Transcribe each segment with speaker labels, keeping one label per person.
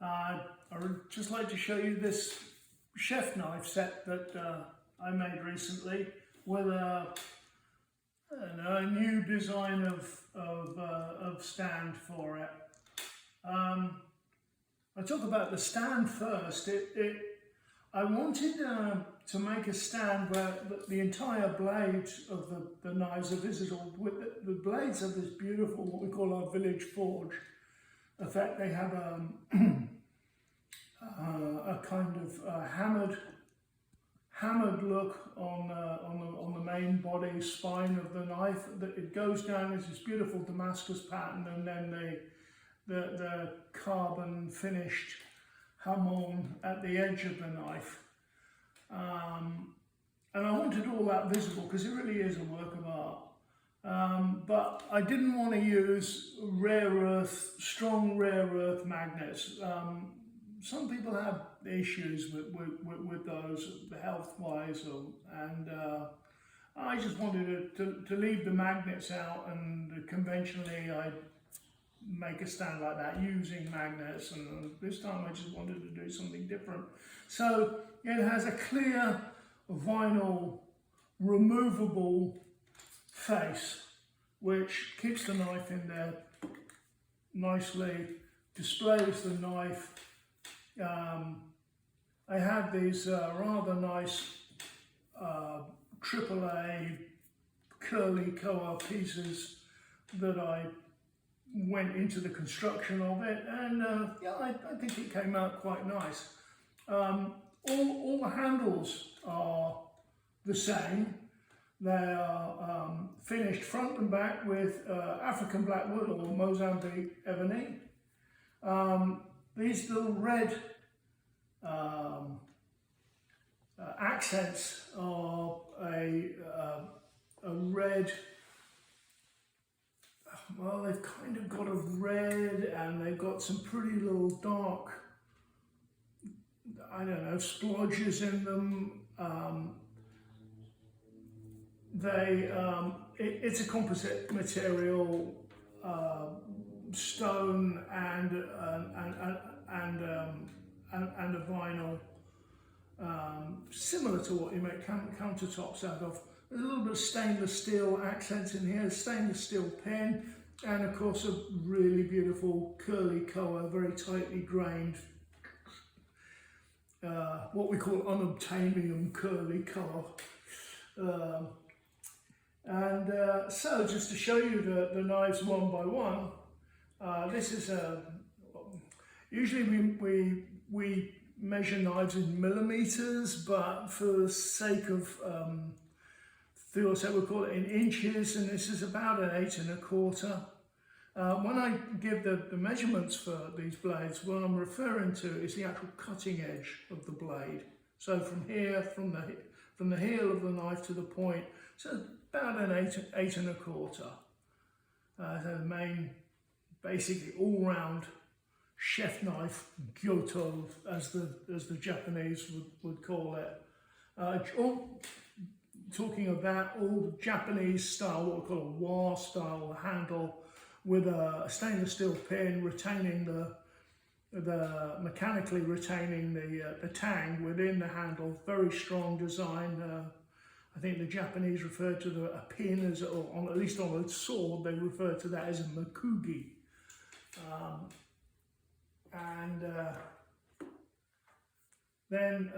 Speaker 1: I would just like to show you this chef knife set that I made recently with a new design of stand for it. I talk about the stand first. I wanted to make a stand where the entire blade of the knives are visible. With the blades of this beautiful, what we call our village forge effect. They have a kind of hammered look on the main body spine of the knife. That it goes down as this beautiful Damascus pattern, and then the carbon finished hamon at the edge of the knife. And I wanted all that visible because it really is a work of art. But I didn't want to use strong rare earth magnets. Some people have issues with those health-wise, and I just wanted to leave the magnets out, and conventionally I make a stand like that using magnets, and this time I just wanted to do something different. So it has a clear vinyl removable face which keeps the knife in there nicely, displays the knife. I had these rather nice AAA curly koa pieces that I went into the construction of it, and yeah, I think it came out quite nice. All the handles are the same. They are finished front and back with African blackwood or Mozambique ebony. These little red accents are a red. Well, they've kind of got a red, and they've got some pretty little dark, I don't know, splodges in them. It's a composite material, stone and a vinyl, similar to what you make countertops out of. There's a little bit of stainless steel accents in here, stainless steel pin, and of course a really beautiful curly koa, very tightly grained, what we call unobtainium curly koa. So just to show you the knives one by one, this is usually we measure knives in millimeters, but for the sake of Theo said we call it in inches, and this is about an 8 1/4. When I give the measurements for these blades, what I'm referring to is the actual cutting edge of the blade. So from here, from the heel of the knife to the point, so about an 8 1/4. The main, basically all-round chef knife, gyoto, as the Japanese would call it. Talking of that, all Japanese style, what we call a wa style handle, with a stainless steel pin retaining mechanically retaining the tang within the handle. Very strong design. I think the Japanese refer to a pin as, or at least on a sword, they refer to that as a makugi. Then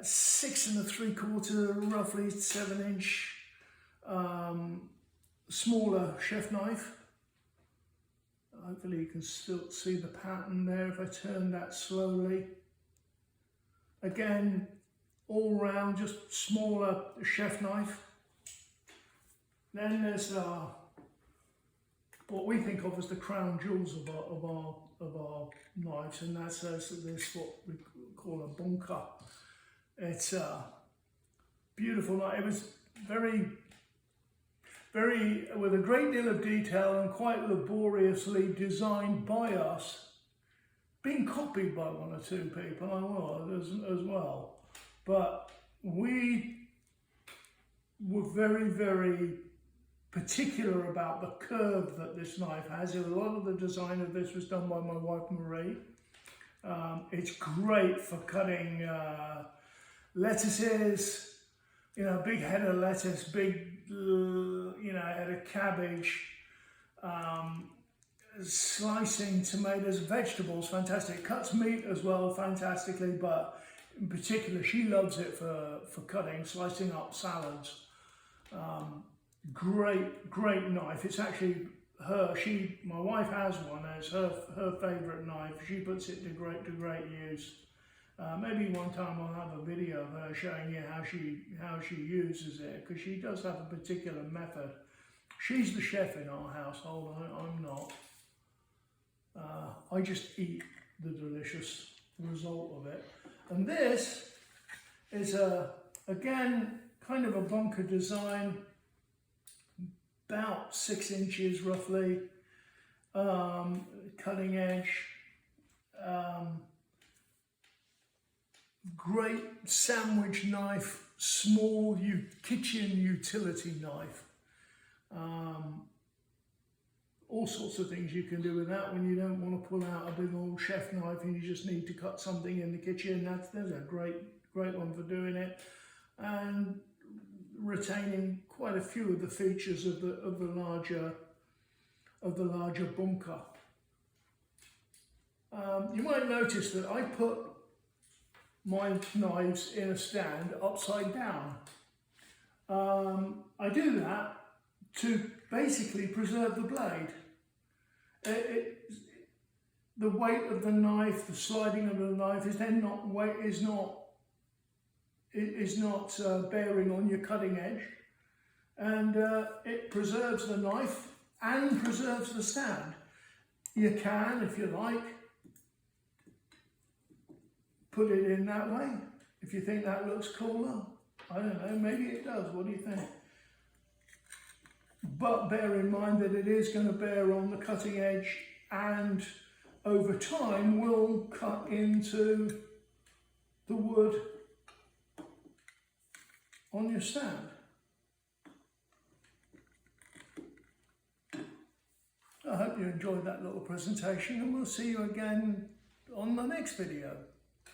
Speaker 1: 6 3/4, roughly 7-inch, smaller chef knife. Hopefully you can still see the pattern there if I turn that slowly. Again, all round, just smaller chef knife. Then there's what we think of as the crown jewels of our knives, and that's this what we call a bunka. It's a beautiful knife. It was very with a great deal of detail and quite laboriously designed by us, being copied by 1 or 2 people as well. But we were very particular about the curve that this knife has. A lot of the design of this was done by my wife Marie. It's great for cutting lettuces, you know, big head of lettuce, big, you know, head of cabbage, slicing tomatoes, vegetables, fantastic. Cuts meat as well fantastically, but in particular she loves it for cutting, slicing up salads. Great knife. It's actually my wife has one, it's her favourite knife. She puts it to great use. Maybe one time I'll have a video of her showing you how she uses it, because she does have a particular method. She's the chef in our household, I'm not. I just eat the delicious result of it. And this is again kind of a bunker design, about 6 inches roughly, cutting edge. Great sandwich knife, small kitchen utility knife. All sorts of things you can do with that when you don't want to pull out a big old chef knife and you just need to cut something in the kitchen. There's a great one for doing it, and retaining quite a few of the features of the larger bunker. You might notice that I put my knives in a stand upside down. I do that to basically preserve the blade. The weight of the knife, the sliding of the knife is not bearing on your cutting edge, and it preserves the knife and preserves the stand. You can, if you like, put it in that way if you think that looks cooler. I don't know, maybe it does. What do you think? But bear in mind that it is going to bear on the cutting edge, and over time will cut into the wood on your stand. I hope you enjoyed that little presentation, and we'll see you again on the next video.